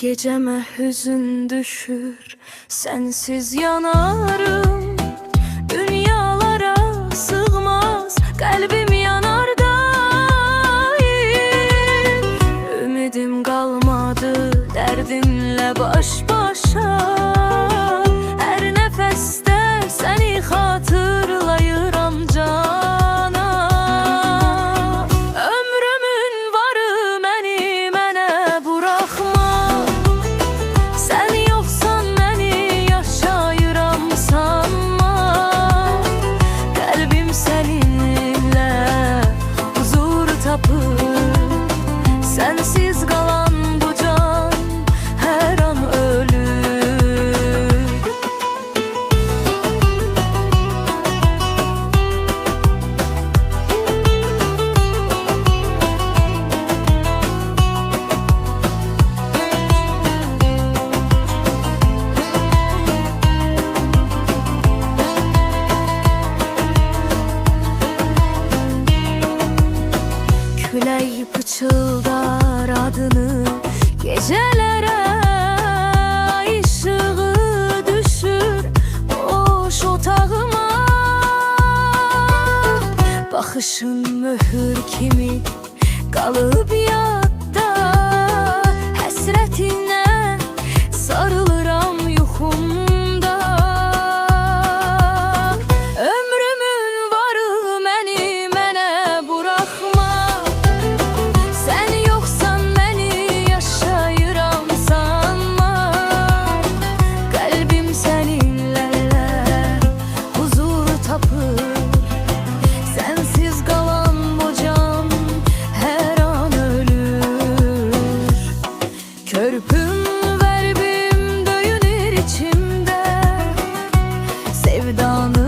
Geceme hüzün düşür, sensiz yanarım. Dünyalara sığmaz, kalbim yanar daim. Ümidim kalmadı, derdimle baş başa. Her nefeste seni hatırlayıram cana. Ömrümün varı məni mənə bırakma. Sen yoksan beni yaşayıram sanma. Kalbim seninle huzur tapır. Sensiz kalan bu can her an ölür. Külək pıçıldar adını gecelere, ışığı düşür boş otağıma. Bakışın mühür kimi kalıp yadda. Həsrətinə sarılıram yuxumda. Ömrümün varı məni mənə bırakma. Sen yoksan beni yaşayıram sanma. Kalbim seninle huzur tapır. Sensiz kalan bu can her an ölür. Körpüm verbim döyünür içimde. Sevdanı